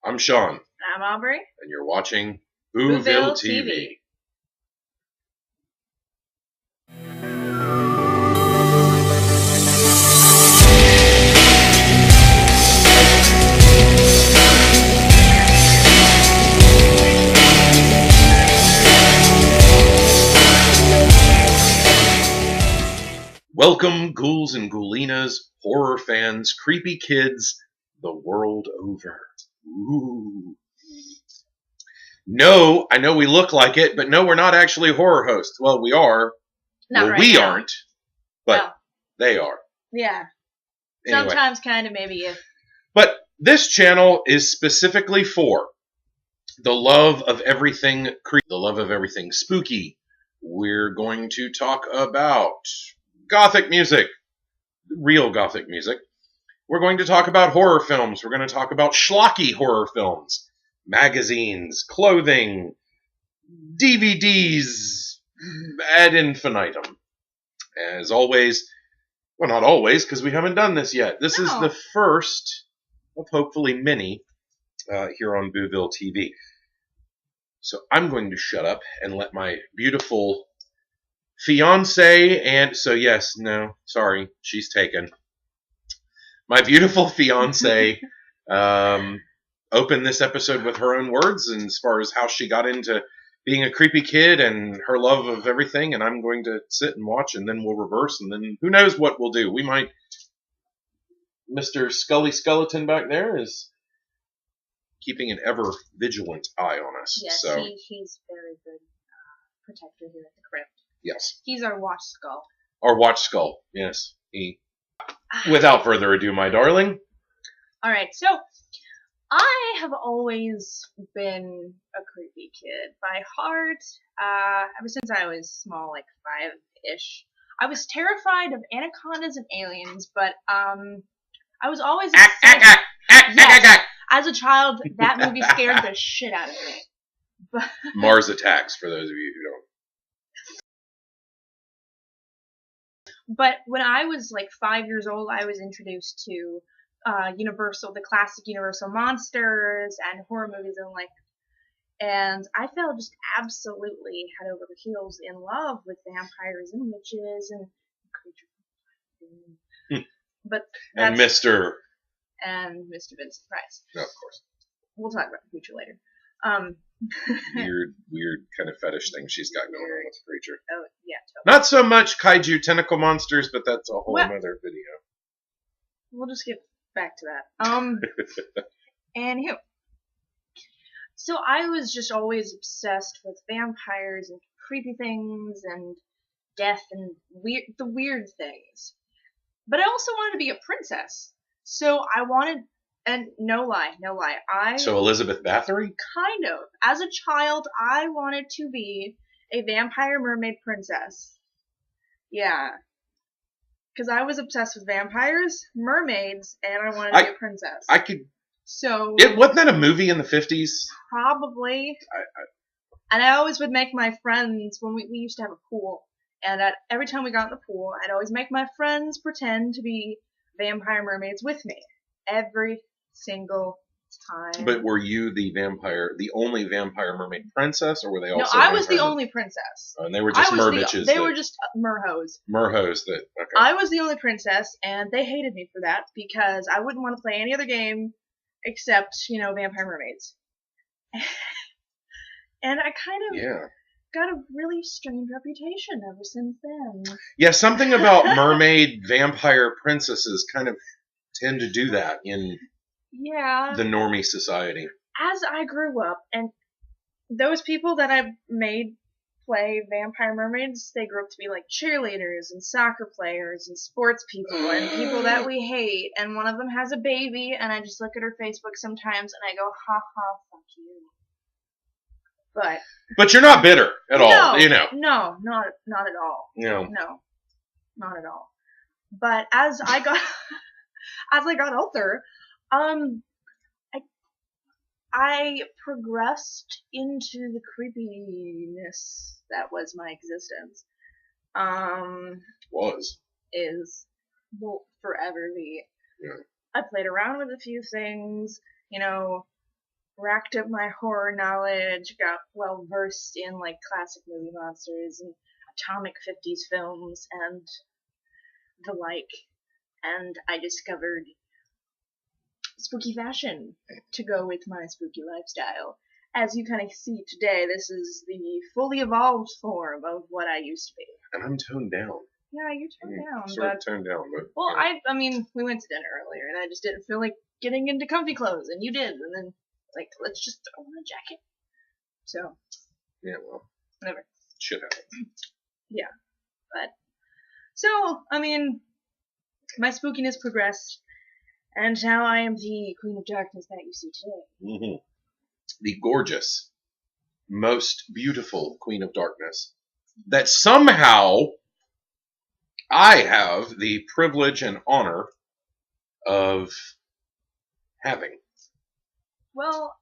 I'm Sean, I'm Aubrey. and you're watching BooVille BooVille TV. TV. Welcome, ghouls and ghoulinas, horror fans, creepy kids, the world over. Ooh. No, I know we look like it, but no, we're not actually horror hosts. Well, we are. Not well, right we now. aren't, but Well, they are. yeah. Anyway. Sometimes kind of maybe if. But this channel is specifically for the love of everything creepy, the love of everything spooky. We're going to talk about Gothic music, real Gothic music. We're going to talk about horror films. We're going to talk about schlocky horror films, magazines, clothing, DVDs, ad infinitum. As always, well, not always, because we haven't done this yet. This is the first of hopefully many here on BooVille TV. So I'm going to shut up and let my beautiful fiance and sorry, she's taken. My beautiful fiance open this episode with her own words, and as far as how she got into being a creepy kid and her love of everything, and I'm going to sit and watch, and then we'll reverse, and then who knows what we'll do. We might. Mr. Scully Skeleton back there is keeping an ever vigilant eye on us. Yes, so he's very good protector here at the crypt. Yes. He's our watch skull. Our watch skull. Yes. He. Without further ado, my darling. All right, so I have always been a creepy kid by heart. Ever since I was small, like 5-ish. I was terrified of anacondas and aliens, but I was always as a child, that movie scared the shit out of me. But Mars Attacks, for those of you who don't. But when I was like 5 years old, I was introduced to Universal, the classic Universal monsters and horror movies, and I fell just absolutely head over heels in love with vampires and witches and creatures. But and Mr. Vincent Price. No, of course. We'll talk about the future later. Weird kind of fetish thing she's got going on with the creature. Oh, yeah, totally. Not so much kaiju tentacle monsters, but that's a whole other video. We'll just get back to that. Anywho. So I was just always obsessed with vampires and creepy things and death and the weird things. But I also wanted to be a princess. So I wanted, and no lie, So Elizabeth Bathory? Kind of. As a child, I wanted to be a vampire mermaid princess. Yeah. Because I was obsessed with vampires, mermaids, and I wanted to be a princess. I could... So... Wasn't that a movie in the 50s? Probably. And I always would make my friends, when we used to have a pool, and every time we got in the pool, I'd always make my friends pretend to be vampire mermaids with me. Every single time. But were you the only vampire mermaid princess, or were they also? No, I was the only princess. Oh, and they were just merbitches. They were just merhoes. Merhoes that. Okay. I was the only princess, and they hated me for that because I wouldn't want to play any other game except, vampire mermaids. And I kind of got a really strange reputation ever since then. Yeah, something about mermaid vampire princesses kind of tend to do that in the normie society. As I grew up, and those people that I made play vampire mermaids, they grew up to be like cheerleaders and soccer players and sports people and people that we hate, and one of them has a baby, and I just look at her Facebook sometimes and I go, ha ha, fuck you. But you're not bitter at all, No, not at all. No, not at all. But as I got older, I progressed into the creepiness that was my existence. Will forever be. Yeah. I played around with a few things, racked up my horror knowledge, got well versed in like classic movie monsters and atomic 50s films and the like, and I discovered spooky fashion to go with my spooky lifestyle. As you kind of see today, this is the fully evolved form of what I used to be. And I'm toned down. Yeah, you're toned down. Sort of toned down, but... Well, I mean, we went to dinner earlier, and I just didn't feel like getting into comfy clothes, and you did, and then, like, let's just throw on a jacket. So. Yeah, well. Whatever. Shit happens. Yeah. But. So, I mean, my spookiness progressed, and now I am the Queen of Darkness that you see today. Mm-hmm. The gorgeous, most beautiful Queen of Darkness that somehow I have the privilege and honor of having. Well,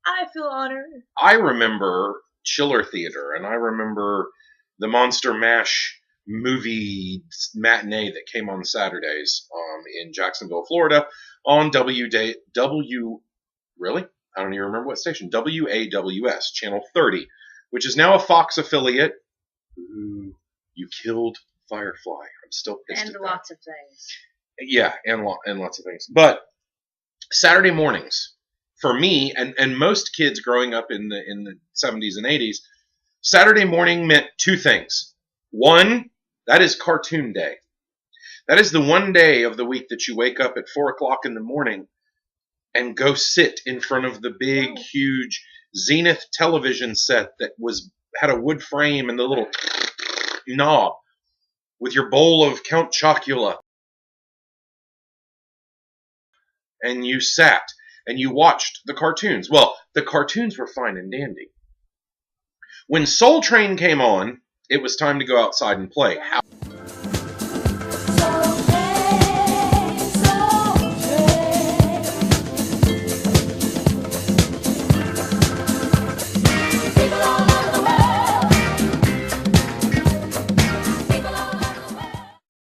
I feel honored. I remember Chiller Theater, and I remember the Monster Mash movie matinee that came on Saturdays in Jacksonville, Florida, on really? I don't even remember what station. WAWS, Channel 30, which is now a Fox affiliate. Ooh, you killed Firefly. I'm still pissed at that. And lots of things. Yeah, and lots of things. But Saturday mornings, for me, and most kids growing up in the 70s and 80s, Saturday morning meant two things. One, that is cartoon day. That is the one day of the week that you wake up at 4 o'clock in the morning and go sit in front of the big, huge Zenith television set that had a wood frame and the little knob with your bowl of Count Chocula. And you sat and you watched the cartoons. Well, the cartoons were fine and dandy. When Soul Train came on, it was time to go outside and play.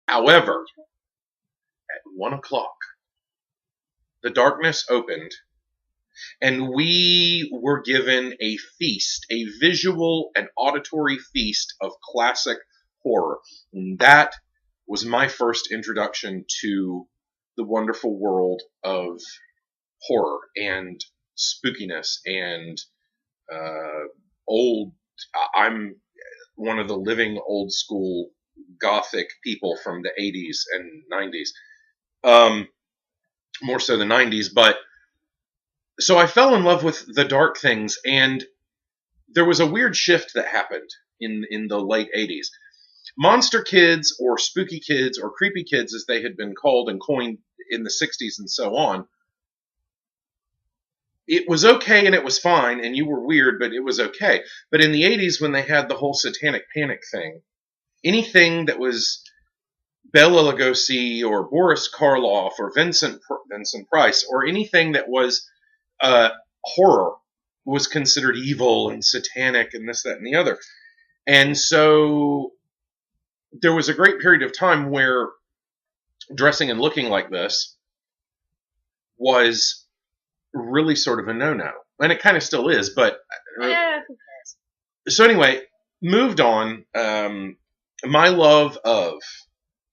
However, at 1 o'clock, the darkness opened, and we were given a feast, a visual and auditory feast of classic horror. And that was my first introduction to the wonderful world of horror and spookiness and I'm one of the living old school Gothic people from the 80s and 90s. More so the 90s, but so I fell in love with the dark things, and there was a weird shift that happened in the late 80s. Monster kids, or spooky kids, or creepy kids, as they had been called and coined in the 60s and so on, it was okay and it was fine, and you were weird, but it was okay. But in the 80s, when they had the whole satanic panic thing, anything that was Bela Lugosi or Boris Karloff or Vincent Price or anything that was horror was considered evil and satanic and this, that, and the other. And so there was a great period of time where dressing and looking like this was really sort of a no-no. And it kind of still is, but... Yeah. So anyway, moved on. My love of...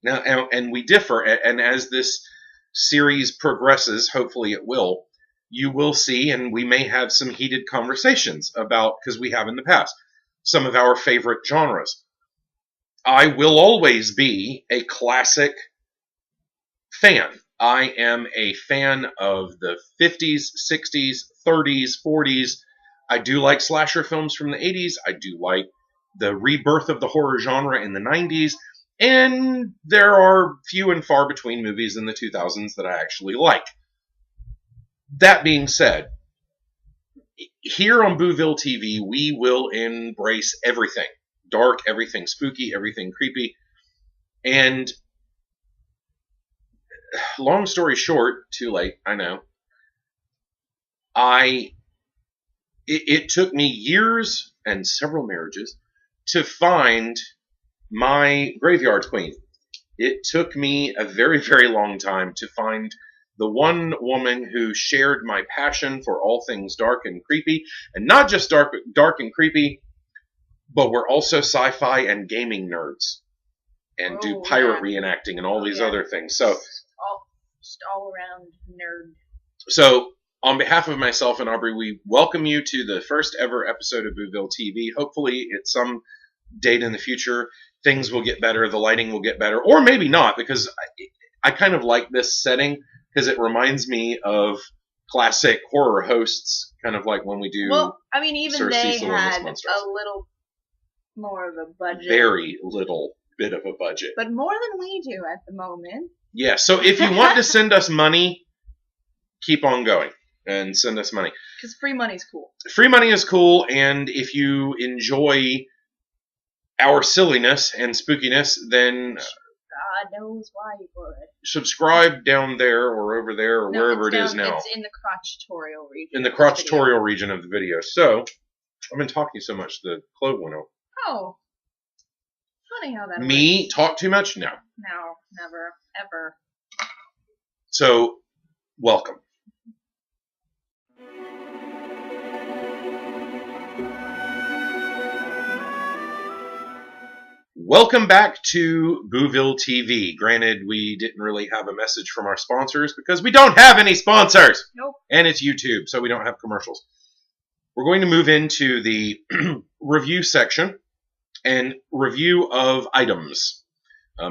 Now, and we differ, and as this series progresses, hopefully it will, you will see, and we may have some heated conversations about, because we have in the past, some of our favorite genres. I will always be a classic fan. I am a fan of the 50s, 60s, 30s, 40s. I do like slasher films from the 80s. I do like the rebirth of the horror genre in the 90s. And there are few and far between movies in the 2000s that I actually like. That being said, here on BooVille TV, we will embrace everything. Dark, everything spooky, everything creepy. And long story short, too late, I know. It took me years and several marriages to find my graveyard queen. It took me a very, very long time to find the one woman who shared my passion for all things dark and creepy, and not just dark and creepy, but we're also sci-fi and gaming nerds, and do pirate reenacting and all these other things. So, just all around nerd. So, on behalf of myself and Aubrey, we welcome you to the first ever episode of BooVille TV. Hopefully, at some date in the future, things will get better, the lighting will get better, or maybe not, because I kind of like this setting because it reminds me of classic horror hosts, kind of like when we do. Well, I mean, even Sir they Cecil and had Miss Monsters. a little more of a budget. Very little bit of a budget. But more than we do at the moment. Yeah, so if you want to send us money, keep on going and send us money. Because free money's cool. Free money is cool, and if you enjoy our silliness and spookiness, then God knows why you would. subscribe down there or over there or wherever it is now. It's in the crotchatorial region. In the crotchatorial region of the video. So, I've been talking so much, the clove went out. Oh. Funny how that Me works. talk too much? No. No, never, ever. So, welcome. Welcome back to BooVille TV. Granted, we didn't really have a message from our sponsors because we don't have any sponsors. Nope. And it's YouTube, so we don't have commercials. We're going to move into the review section and review of items.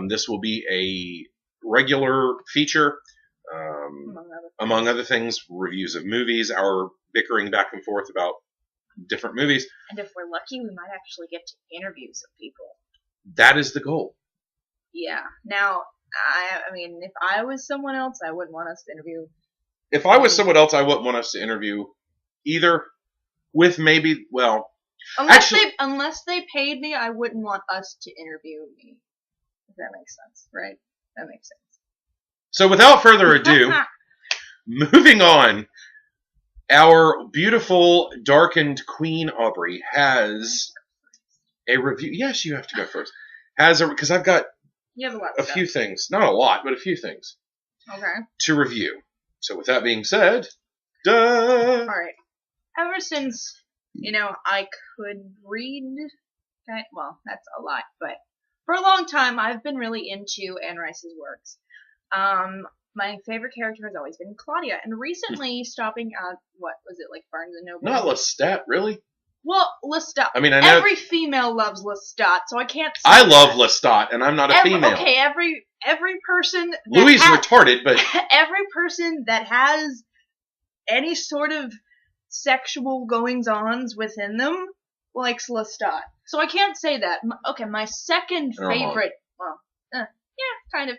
This will be a regular feature. Among other things, reviews of movies, our bickering back and forth about different movies. And if we're lucky, we might actually get to interview some people. That is the goal. Yeah. Now, I mean, if I was someone else, I wouldn't want us to interview. If I was someone else, I wouldn't want us to interview either. With maybe, well, Unless they paid me, I wouldn't want us to interview me. If that makes sense, right? That makes sense. So without further ado, moving on, our beautiful darkened Queen Aubrey has a review. Yes, you have to go first. Because I've got you have a few things, not a lot, but a few things. Okay. To review. So with that being said, duh. All right. Ever since, I could read, well, that's a lot, but for a long time, I've been really into Anne Rice's works. My favorite character has always been Claudia, and recently stopping at, what was it, like Barnes & Noble? Not Lestat, really? Well, Lestat. I mean, I know every female loves Lestat, so I can't say I love Lestat, and I'm not a female. Okay, every person... Louis retarded, but... Every person that has any sort of sexual goings-ons within them likes Lestat. So I can't say that. Okay, my second favorite... Well, yeah, kind of.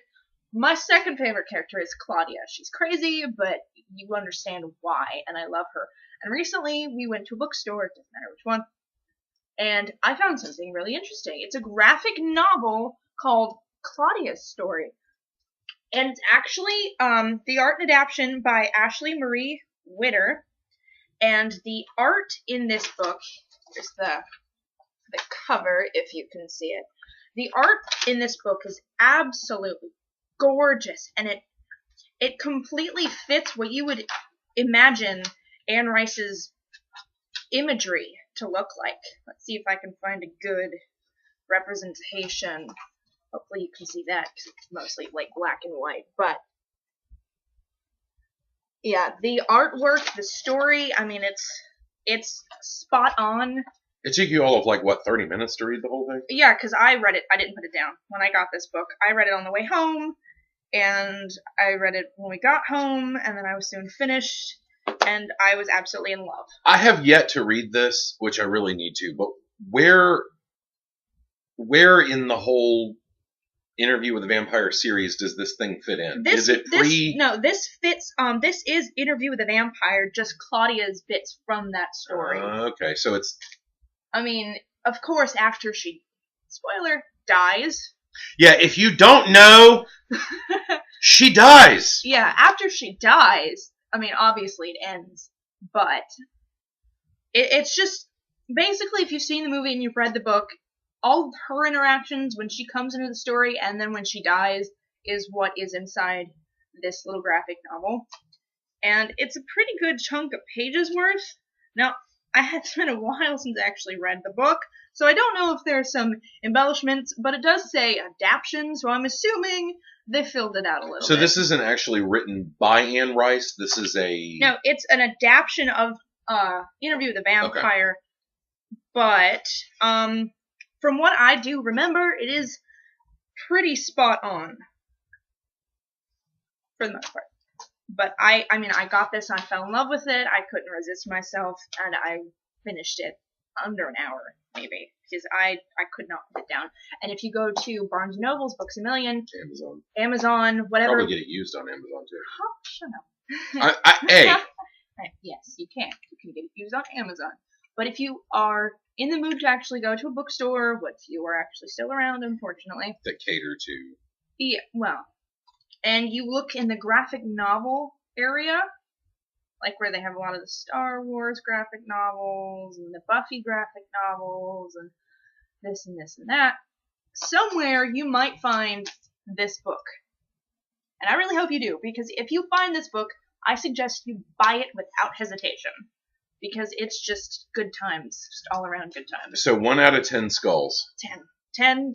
My second favorite character is Claudia. She's crazy, but you understand why, and I love her. And recently, we went to a bookstore, it doesn't matter which one, and I found something really interesting. It's a graphic novel called Claudia's Story. And it's actually the art and adaptation by Ashley Marie Witter. And the art in this book, here's the cover, if you can see it. The art in this book is absolutely gorgeous, and it completely fits what you would imagine Anne Rice's imagery to look like. Let's see if I can find a good representation. Hopefully you can see that, because it's mostly like black and white. But yeah, the artwork, the story, I mean, it's spot on. It took you all of 30 minutes to read the whole thing? Yeah, because I read it. I didn't put it down when I got this book. I read it on the way home, and I read it when we got home, and then I was soon finished, and I was absolutely in love. I have yet to read this, which I really need to, but where in the whole Interview with the Vampire series does this thing fit in? Is it pre... No, this fits, this is Interview with the Vampire, just Claudia's bits from that story. Okay, so it's... I mean, of course, after she, spoiler, dies. Yeah, if you don't know, she dies. Yeah, after she dies, I mean, obviously it ends, but it's just, basically, if you've seen the movie and you've read the book, all of her interactions when she comes into the story and then when she dies is what is inside this little graphic novel. And it's a pretty good chunk of pages worth. Now, it's been a while since I actually read the book, so I don't know if there's some embellishments, but it does say adaptation, so I'm assuming they filled it out a little bit. So this isn't actually written by Anne Rice? This is a... No, it's an adaptation of Interview with the Vampire, but from what I do remember, it is pretty spot on, for the most part. But I mean, I got this and I fell in love with it. I couldn't resist myself, and I finished it under an hour, maybe, because I could not put it down. And if you go to Barnes & Noble's, Books A Million, Amazon, whatever. Probably get it used on Amazon, too. Oh, shut up. Hey. Yes, you can. You can get it used on Amazon. But if you are in the mood to actually go to a bookstore, which you are actually still around, unfortunately. That cater to... Yeah, well... And you look in the graphic novel area, like where they have a lot of the Star Wars graphic novels and the Buffy graphic novels and this and this and that. Somewhere you might find this book. And I really hope you do, because if you find this book, I suggest you buy it without hesitation. Because it's just good times. Just all around good times. So 1 out of 10 skulls. 10. 10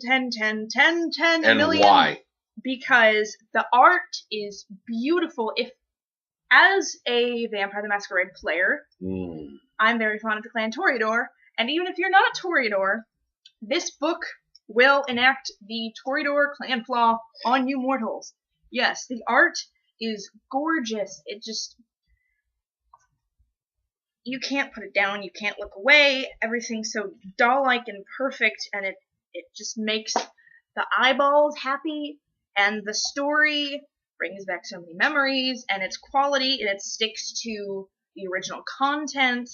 and million. Why? Because the art is beautiful. If, as a Vampire the Masquerade player, I'm very fond of the clan Toreador, and even if you're not a Toreador, this book will enact the Toreador clan flaw on you mortals. Yes, the art is gorgeous. It just... You can't put it down, you can't look away. Everything's so doll-like and perfect, and it just makes the eyeballs happy. And the story brings back so many memories, and its quality, and it sticks to the original content,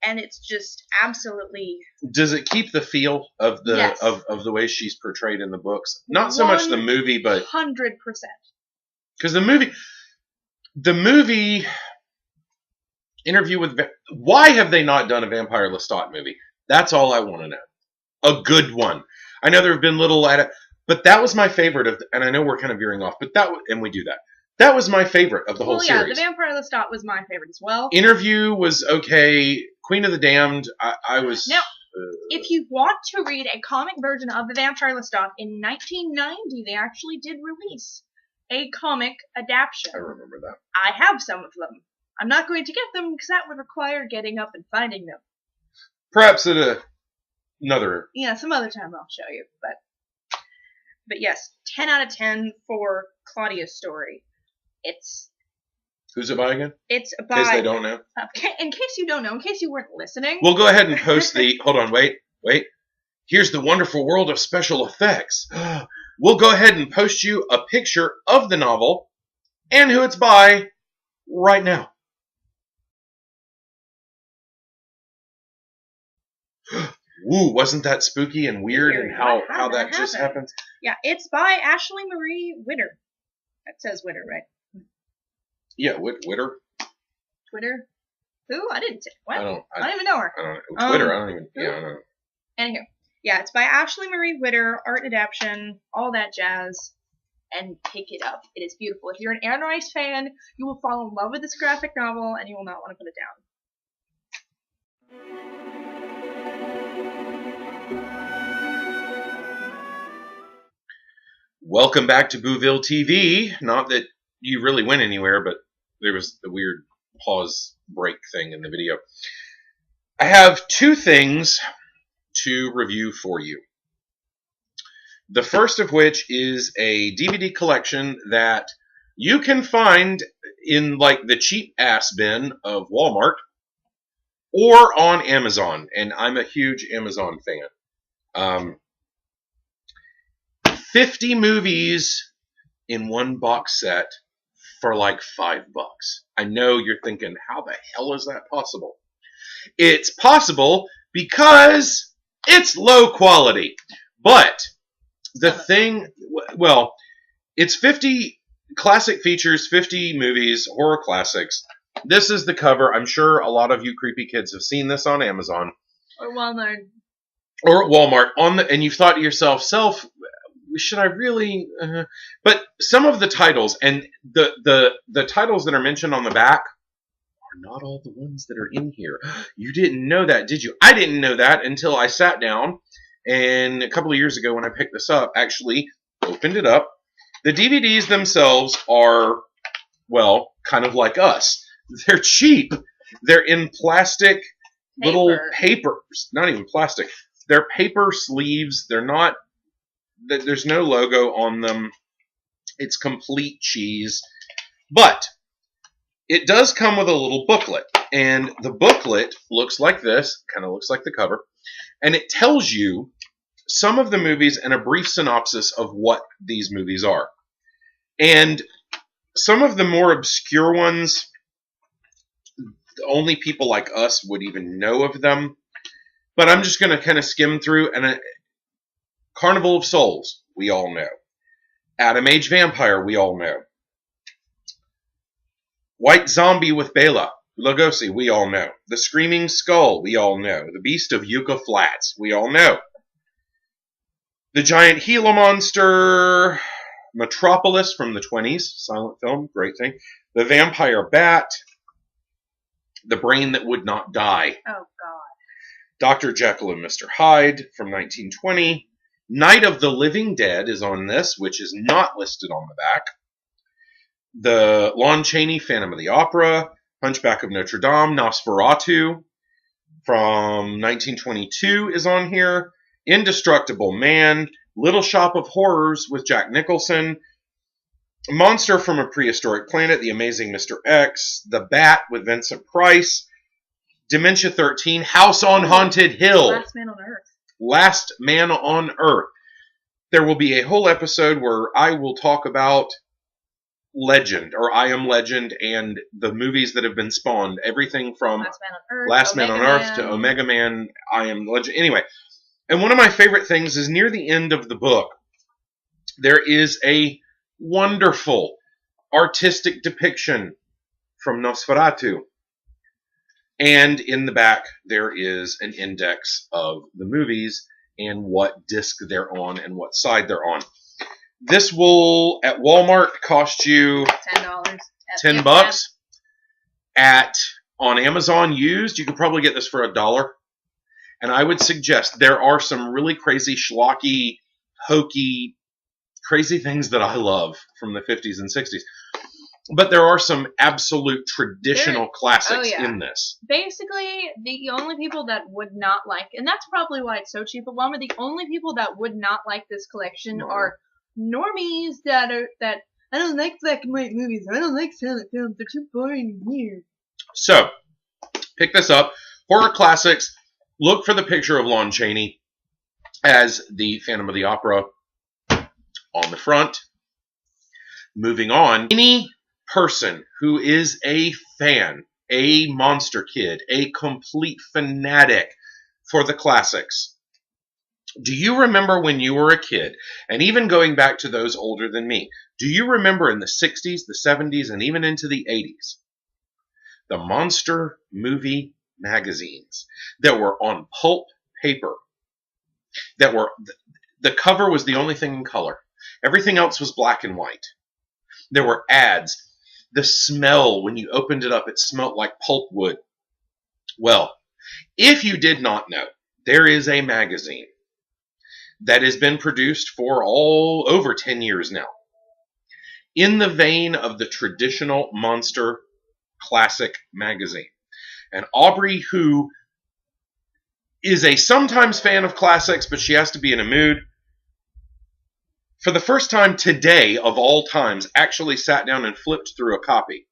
and it's just absolutely... Does it keep the feel of the Yes. of the way she's portrayed in the books? Not so much the movie, but 100%. because the movie Interview with... Why have they not done a Vampire Lestat movie? That's all I want to know. A good one. I know there have been little... But that was my favorite of, and I know we're kind of veering off, but and we do that. That was my favorite of the whole series. The Vampire Lestat was my favorite as well. Interview was okay. Queen of the Damned, I was... Now, if you want to read a comic version of the Vampire Lestat, in 1990 they actually did release a comic adaptation. I remember that. I have some of them. I'm not going to get them because that would require getting up and finding them. Perhaps at another... Yeah, some other time I'll show you, But yes, 10 out of 10 for Claudia's story. It's... Who's it by again? It's by... In case they don't know. In case you don't know, in case you weren't listening. We'll go ahead and post the... Hold on, wait. Here's the wonderful world of special effects. We'll go ahead and post you a picture of the novel and who it's by right now. Woo, wasn't that spooky and weird and how that just happened? Yeah, it's by Ashley Marie Witter. That says Witter, right? Yeah, Witter. Twitter? Who? I didn't say. What? I don't even know her. I don't know. Twitter, I don't even... Yeah, I don't know. Anywho. Yeah, it's by Ashley Marie Witter, art adaptation, all that jazz, and pick it up. It is beautiful. If you're an Anne Rice fan, you will fall in love with this graphic novel, and you will not want to put it down. Welcome back to BooVille TV. Not that you really went anywhere, but there was the weird pause break thing in the video. I have two things to review for you. The first of which is a DVD collection that you can find in like the cheap ass bin of Walmart or on Amazon, and I'm a huge Amazon fan. 50 movies in one box set for like $5. I know you're thinking, how the hell is that possible? It's possible because it's low quality. But the thing, well, it's 50 classic features, 50 movies, horror classics. This is the cover. I'm sure a lot of you creepy kids have seen this on Amazon. Or Walmart. Or at Walmart. And you've thought to yourself, should I really? But some of the titles and the titles that are mentioned on the back are not all the ones that are in here. You didn't know that, did you? I didn't know that until I sat down and a couple of years ago when I picked this up, actually opened it up. The DVDs themselves are, well, kind of like us. They're cheap. They're in plastic little papers. Not even plastic. They're paper sleeves. They're not, there's no logo on them. It's complete cheese. But it does come with a little booklet. And the booklet looks like this. Kind of looks like the cover. And it tells you some of the movies and a brief synopsis of what these movies are. And some of the more obscure ones, only people like us would even know of them. But I'm just going to kind of skim through. And Carnival of Souls, we all know. Atom Age Vampire, we all know. White Zombie with Bela Lugosi, we all know. The Screaming Skull, we all know. The Beast of Yucca Flats, we all know. The Giant Gila Monster, Metropolis from the 20s, silent film, great thing. The Vampire Bat, The Brain That Would Not Die. Oh, God. Dr. Jekyll and Mr. Hyde from 1920. Night of the Living Dead is on this, which is not listed on the back. The Lon Chaney Phantom of the Opera, Hunchback of Notre Dame, Nosferatu from 1922 is on here. Indestructible Man, Little Shop of Horrors with Jack Nicholson, Monster from a Prehistoric Planet, The Amazing Mr. X, The Bat with Vincent Price, Dementia 13, House on Haunted Hill. Last Man on Earth. Last Man on Earth. There will be a whole episode where I will talk about Legend, or I Am Legend, and the movies that have been spawned. Everything from Last Man on Earth to Omega Man, I Am Legend. Anyway, and one of my favorite things is near the end of the book, there is a wonderful artistic depiction from Nosferatu. And in the back, there is an index of the movies and what disc they're on and what side they're on. This will, at Walmart, cost you $10. $10. On Amazon used, you could probably get this for $1. And I would suggest there are some really crazy, schlocky, hokey, crazy things that I love from the 50s and 60s. But there are some absolute traditional classics in this. Basically, the only people that would not like, and that's probably why it's so cheap at Walmart, the only people that would not like this collection are normies that I don't like black and white movies. I don't like silent films. They're too boring and weird. So, pick this up. Horror classics. Look for the picture of Lon Chaney as the Phantom of the Opera on the front. Moving on. Any person who is a fan, a monster kid, a complete fanatic for the classics. Do you remember when you were a kid, and even going back to those older than me, do you remember in the 60s, the 70s, and even into the 80s, the monster movie magazines that were on pulp paper, that were, the cover was the only thing in color. Everything else was black and white. There were ads. The smell, when you opened it up, it smelled like pulp wood. Well, if you did not know, there is a magazine that has been produced for all over 10 years now, in the vein of the traditional monster classic magazine. And Aubrey, who is a sometimes fan of classics, but she has to be in a mood, for the first time today of all times, actually sat down and flipped through a copy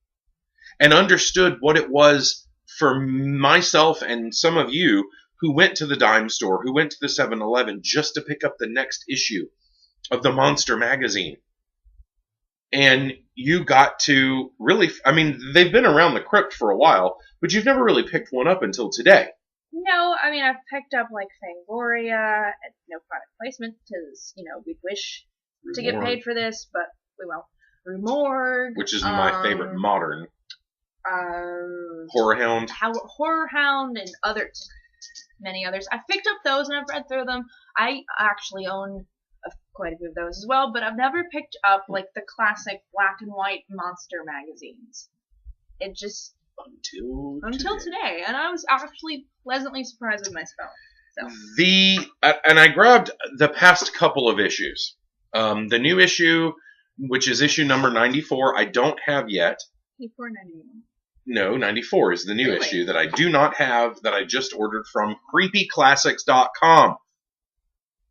and understood what it was for myself and some of you who went to the dime store, who went to the 7-Eleven just to pick up the next issue of the Monster magazine. And you got to really, I mean, they've been around the crypt for a while, but you've never really picked one up until today. No, I mean, I've picked up, like, Fangoria, no product placement, because, you know, we'd wish to get paid for this, but we won't. Remorgue. Which is my favorite modern. Horror Hound. Horror Hound and many others. I've picked up those and I've read through them. I actually own quite a few of those as well, but I've never picked up like the classic black and white monster magazines. It just until today, and I was actually pleasantly surprised with myself. So and I grabbed the past couple of issues. The new issue, which is issue number 94, I don't have yet. 94.91. No, 94 is the new issue that I do not have, that I just ordered from creepyclassics.com.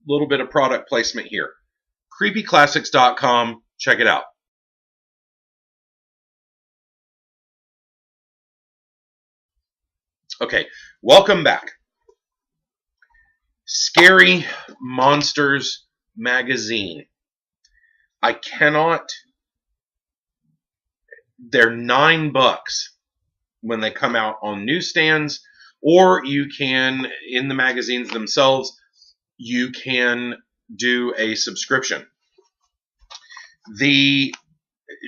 Little bit of product placement here. creepyclassics.com, check it out. Okay, welcome back. Scary Monsters magazine. I cannot. They're $9 when they come out on newsstands, or you can, in the magazines themselves, you can do a subscription.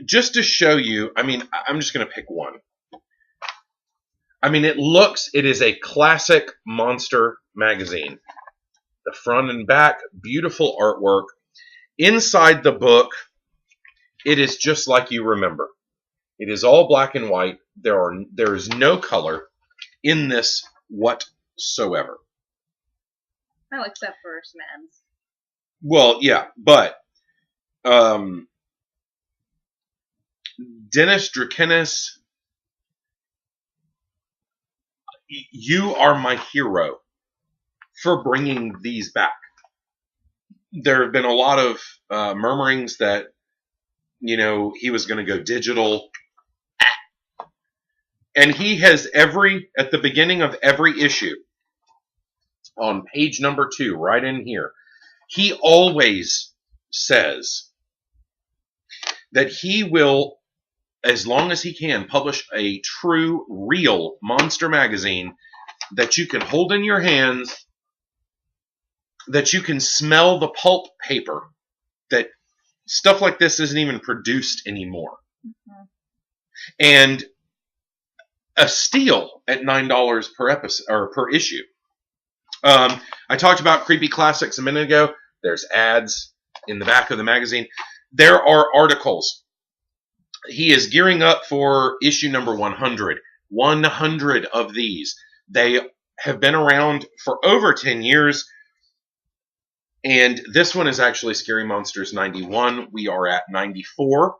Just to show you, I mean, I'm just going to pick one. I mean, it is a classic monster magazine. The front and back, beautiful artwork. Inside the book, it is just like you remember. It is all black and white. There is no color in this whatsoever. Well, except for Smans. Well, yeah, but Dennis Drakenis, you are my hero for bringing these back. There have been a lot of murmurings that, he was going to go digital. And he has at the beginning of every issue, on page number 2, right in here, he always says that he will, as long as he can, publish a true, real monster magazine that you can hold in your hands, that you can smell the pulp paper, that stuff like this isn't even produced anymore. Mm-hmm. And a steal at $9 per episode or per issue. I talked about Creepy Classics a minute ago. There's ads in the back of the magazine. There are articles. He is gearing up for issue number 100. 100 of these. They have been around for over 10 years. And this one is actually Scary Monsters 91. We are at 94.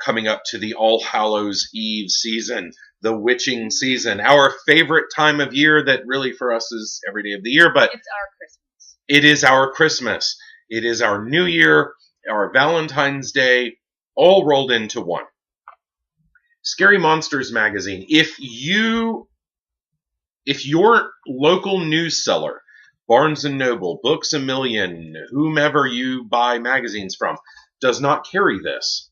Coming up to the All Hallows Eve season, the witching season, our favorite time of year that really for us is every day of the year, but it's our Christmas. It is our Christmas. It is our New Year, our Valentine's Day, all rolled into one. Scary Monsters magazine. If your local news seller, Barnes & Noble, Books A Million, whomever you buy magazines from, does not carry this,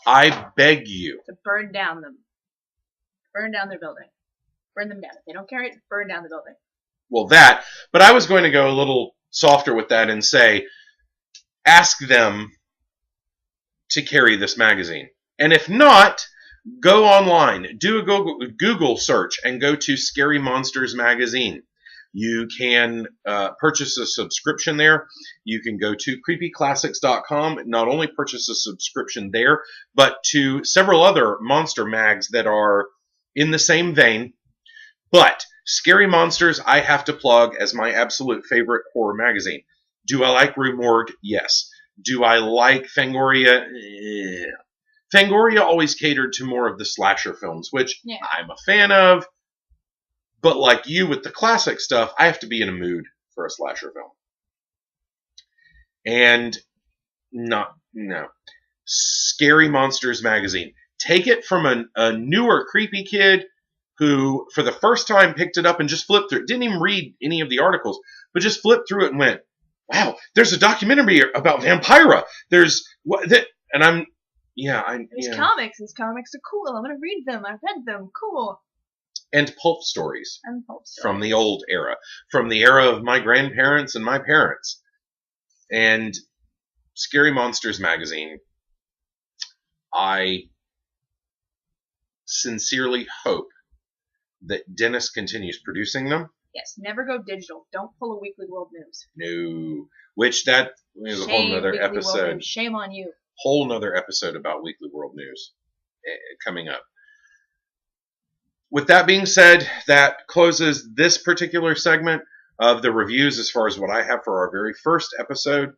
I beg you to burn down them. Burn down their building. Burn them down. If they don't carry it, burn down the building. Well, but I was going to go a little softer with that and say, ask them to carry this magazine. And if not, go online, do a Google search, and go to Scary Monsters magazine. You can purchase a subscription there. You can go to creepyclassics.com, not only purchase a subscription there, but to several other monster mags that are in the same vein. But Scary Monsters, I have to plug as my absolute favorite horror magazine. Do I like Rue Morgue? Yes. Do I like Fangoria? Fangoria always catered to more of the slasher films, which I'm a fan of. But like you with the classic stuff, I have to be in a mood for a slasher film. And no. Scary Monsters magazine. Take it from a newer creepy kid who, for the first time, picked it up and just flipped through it. Didn't even read any of the articles, but just flipped through it and went, wow, there's a documentary about Vampira. There's what that, and I'm, There's comics. These comics are cool. I'm going to read them. I've read them. Cool. And pulp stories from the old era, from the era of my grandparents and my parents. And Scary Monsters magazine, I sincerely hope that Dennis continues producing them. Yes, never go digital. Don't pull a Weekly World News. No. Which that is a whole nother Weekly World episode. News. Shame on you. Whole nother episode about Weekly World News coming up. With that being said, that closes this particular segment of the reviews as far as what I have for our very first episode.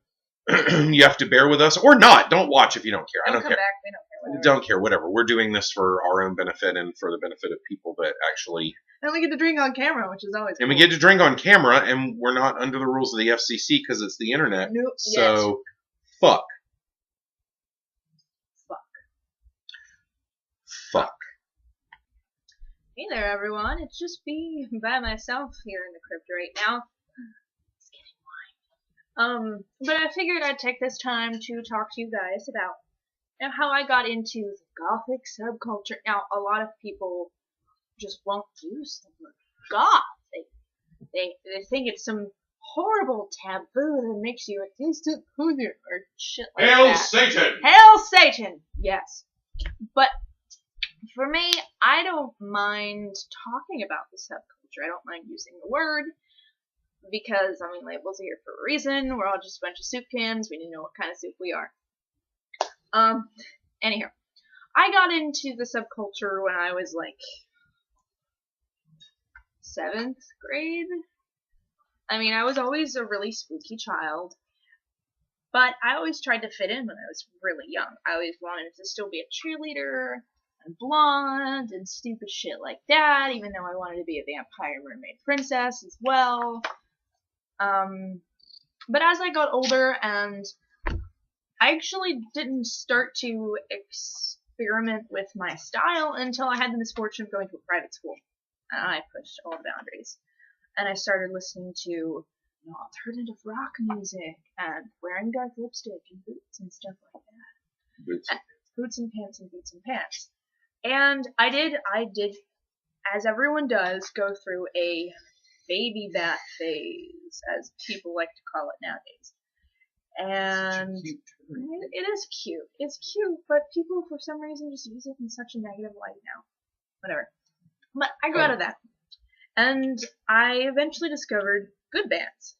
You have to bear with us, or not. Don't watch if you don't care. I don't care. Back. We don't care. Whatever. Don't care. Whatever. We're doing this for our own benefit and for the benefit of people that actually. And we get to drink on camera, which is always. And cool. we get to drink on camera, and we're not under the rules of the FCC because it's the internet. Nope. So, fuck. Hey there, everyone. It's just me by myself here in the crypt right now. It's getting wine. But I figured I'd take this time to talk to you guys about how I got into the Gothic subculture. Now, a lot of people just won't use the word goth. They think it's some horrible taboo that makes you a distant hoodoo or shit like Hail that. Satan! Hail Satan! Yes. But for me, I don't mind talking about the subculture. I don't mind using the word because, I mean, labels are here for a reason. We're all just a bunch of soup cans. We need to know what kind of soup we are. Anyhow, I got into the subculture when I was like 7th grade. I mean, I was always a really spooky child, but I always tried to fit in when I was really young. I always wanted to still be a cheerleader and blonde and stupid shit like that, even though I wanted to be a vampire mermaid princess as well. But as I got older, and I actually didn't start to experiment with my style until I had the misfortune of going to a private school. And I pushed all the boundaries. And I started listening to alternative rock music and wearing dark lipstick and boots and stuff like that. Boots and pants. And I did, as everyone does, go through a baby bat phase, as people like to call it nowadays. And it is cute. It's cute, but people for some reason just use it in such a negative light now. Whatever. But I grew out of that. And I eventually discovered good bands.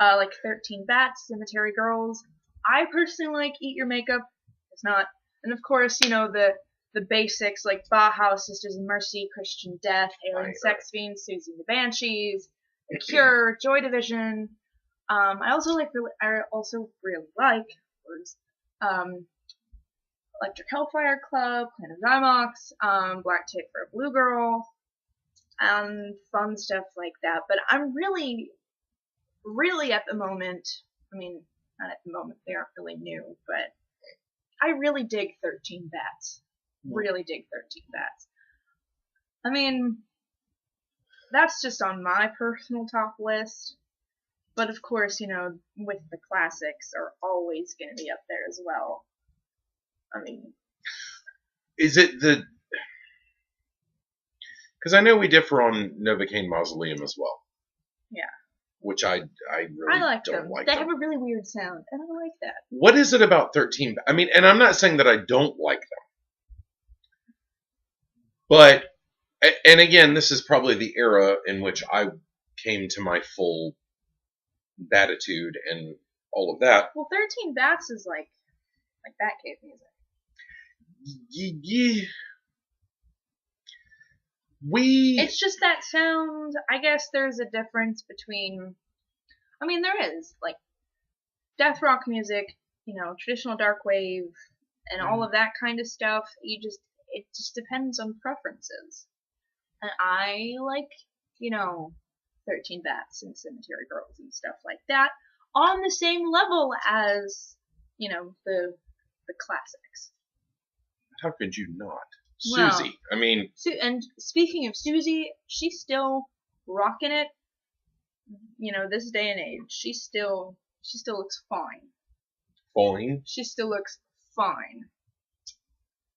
Like 13 Bats, Cemetery Girls. I personally like Eat Your Makeup. It's not. And of course, the basics like Bauhaus, Sisters of Mercy, Christian Death, Alien Sex Fiends, Susie and the Banshees, The Cure, Joy Division. I also really like Electric Hellfire Club, Clan of Dymox, Black Tape for a Blue Girl, and fun stuff like that. But I'm really at the moment, I mean, not at the moment, they aren't really new, but I really dig 13 Bats. Really dig 13 Bats. I mean, that's just on my personal top list. But of course, with the classics are always going to be up there as well. I mean, is it the? Because I know we differ on Novocaine Mausoleum as well. Yeah. Which I really like don't them. like. They them. have a really weird sound, and I like that. What is it about 13? I mean, and I'm not saying that I don't like them, but and again, this is probably the era in which I came to my full Batitude and all of that. Well, 13 Bats is like Batcave music. It's just that sound. I guess there's a difference between. I mean, there is like death rock music, traditional dark wave, and all of that kind of stuff. It just depends on preferences. And I like, 13 Bats and Cemetery Girls and stuff like that on the same level as, the classics. How could you not? Well, Susie. I mean. And speaking of Susie, she's still rocking it. This day and age, she still looks fine. Fine? She still looks fine.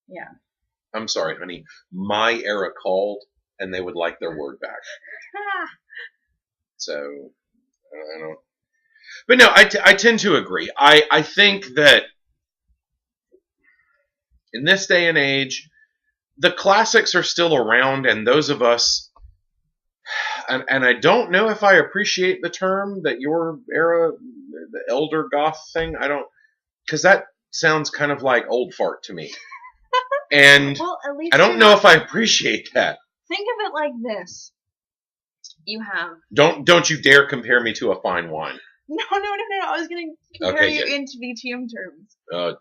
Yeah. I'm sorry, honey. My era called, and they would like their word back. So, I don't. But no, I tend to agree. I think that in this day and age, the classics are still around, and those of us and I don't know if I appreciate the term that your era, the elder goth thing. I don't, because that sounds kind of like old fart to me. And well, at least I don't know if I appreciate that. Think of it like this. You have... Don't you dare compare me to a fine wine. No. I was going to compare you into VTM terms.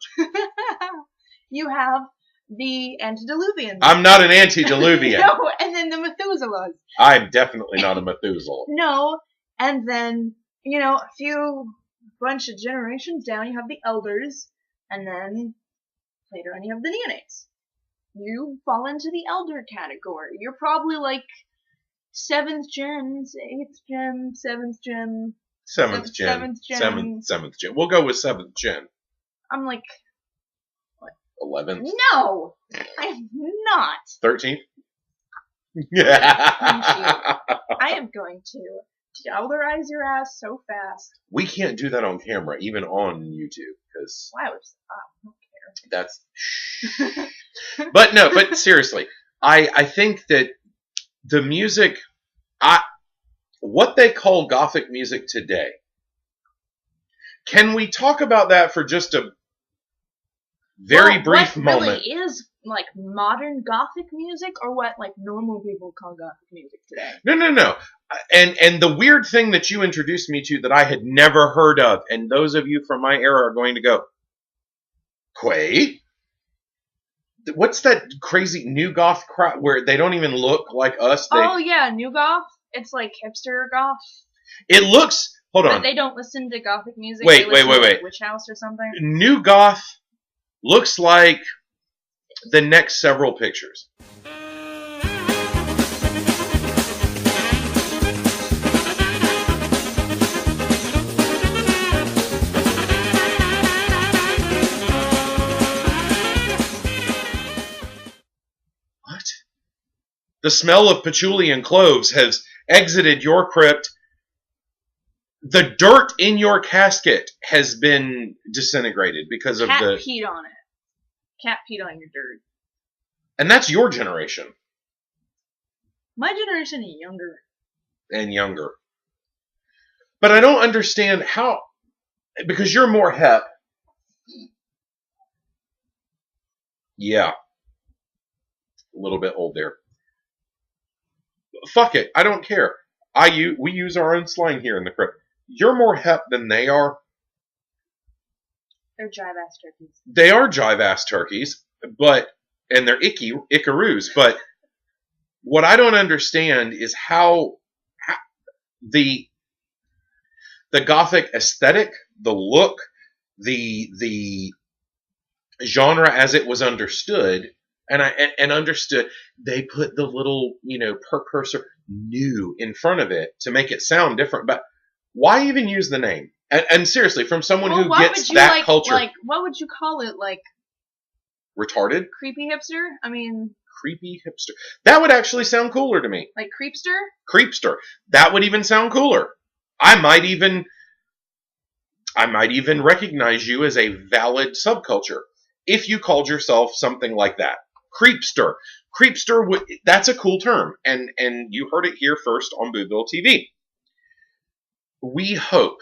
You have the antediluvians. I'm not an antediluvian. No, and then the Methuselahs. I'm definitely not a Methuselah. No, and then, a bunch of generations down, you have the elders, and then later on you have the neonates. You fall into the elder category. You're probably like 7th gen, 8th gen, 7th gen. 7th gen. 7th gen. We'll go with 7th gen. I'm like, what? 11th? No, I am not. 13th? I am going to elderize your ass so fast. We can't do that on camera, even on YouTube, because why would I don't care. That's but seriously, I think that the music, what they call Gothic music today. Can we talk about that for just a very brief moment? What really is like modern Gothic music, or what like normal people call Gothic music today? No. And the weird thing that you introduced me to that I had never heard of, and those of you from my era are going to go, Quay? What's that crazy new goth crowd where they don't even look like us? Oh yeah, new goth. It's like hipster goth. It looks. Hold on. But they don't listen to Gothic music. Wait. Like Witch House or something. New goth looks like the next several pictures. What? The smell of patchouli and cloves has exited your crypt. The dirt in your casket has been disintegrated because of Cat peed on it. Cat peed on your dirt. And that's your generation. My generation is younger. And younger. But I don't understand how, because you're more hep. Yeah. A little bit old there. Fuck it. I don't care. We use our own slang here in the crypt. You're more hep than they are. They're jive-ass turkeys. They are jive-ass turkeys, and they're ickaroos. But what I don't understand is how the Gothic aesthetic, the look, the genre as it was understood, and understood, they put the little precursor new in front of it to make it sound different. But why even use the name? And seriously, from someone who gets that culture, like, what would you call it? Like retarded, creepy hipster. I mean, creepy hipster. That would actually sound cooler to me. Like creepster. Creepster. That would even sound cooler. I might even recognize you as a valid subculture if you called yourself something like that. Creepster. Creepster. That's a cool term, and you heard it here first on BooVille TV. We hope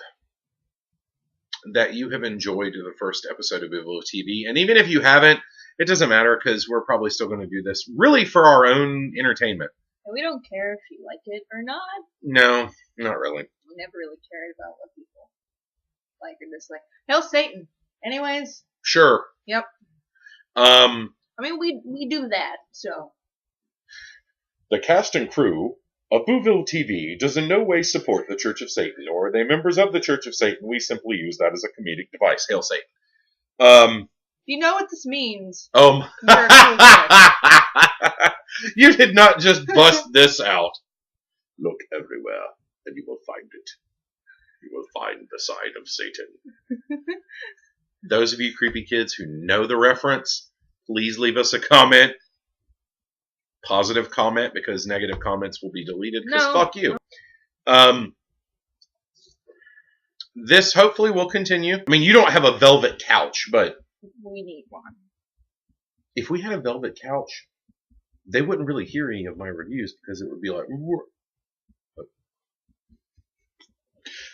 that you have enjoyed the first episode of BooVille TV. And even if you haven't, it doesn't matter because we're probably still going to do this really for our own entertainment. And we don't care if you like it or not. No, not really. We never really cared about what people like or dislike. Hail Satan. Anyways. Sure. Yep. I mean, we do that, so. The cast and crew of BooVille TV does in no way support the Church of Satan, nor are they members of the Church of Satan. We simply use that as a comedic device. Hail Satan. You know what this means. You're a cool You did not just bust this out. Look everywhere, and you will find it. You will find the sign of Satan. Those of you creepy kids who know the reference, please leave us a comment. Positive comment, because negative comments will be deleted, because fuck you. This hopefully will continue. I mean, you don't have a velvet couch, but we need one. If we had a velvet couch, they wouldn't really hear any of my reviews because it would be like,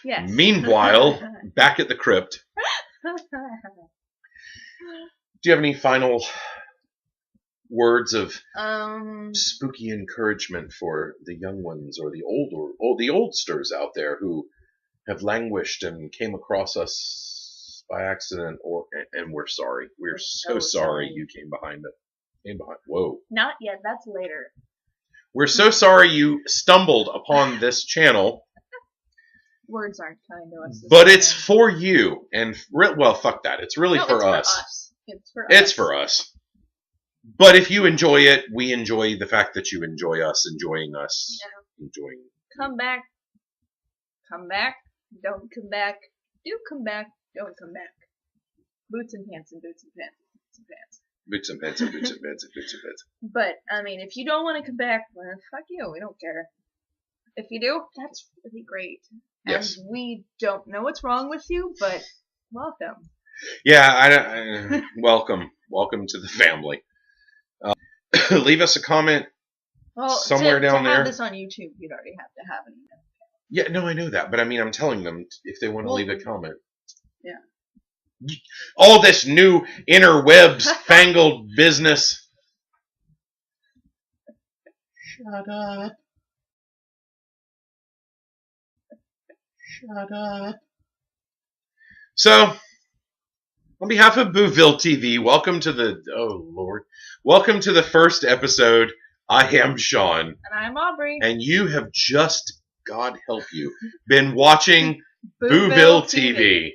Yes. Meanwhile, back at the crypt, do you have any final words of spooky encouragement for the young ones or the oldsters out there who have languished and came across us by accident, and we're sorry. We're so sorry you came behind. Whoa. Not yet. That's later. We're so sorry you stumbled upon this channel. Words aren't kind to us. But it's for you, and well, fuck that. It's really for us. It's for us. But if you enjoy it, we enjoy the fact that you enjoy us, enjoying us, enjoying. Come back. Come back. Don't come back. Do come back. Don't come back. Boots and pants and boots and pants and boots and pants. Boots and pants and boots and pants and boots and pants. But, I mean, if you don't want to come back, well, fuck you. We don't care. If you do, that's really great. Yes. And we don't know what's wrong with you, but welcome. Yeah, welcome. Welcome to the family. Leave us a comment somewhere down there. To have this on YouTube, you'd already have to have an email. Yeah, no, I know that. But, I mean, I'm telling them if they want to leave a comment. Yeah. All this new interwebs fangled business. Shut up. Shut up. So, on behalf of BooVille TV, welcome to welcome to the first episode. I am Sean. And I'm Aubrey. And you have just, God help you, been watching BooVille TV.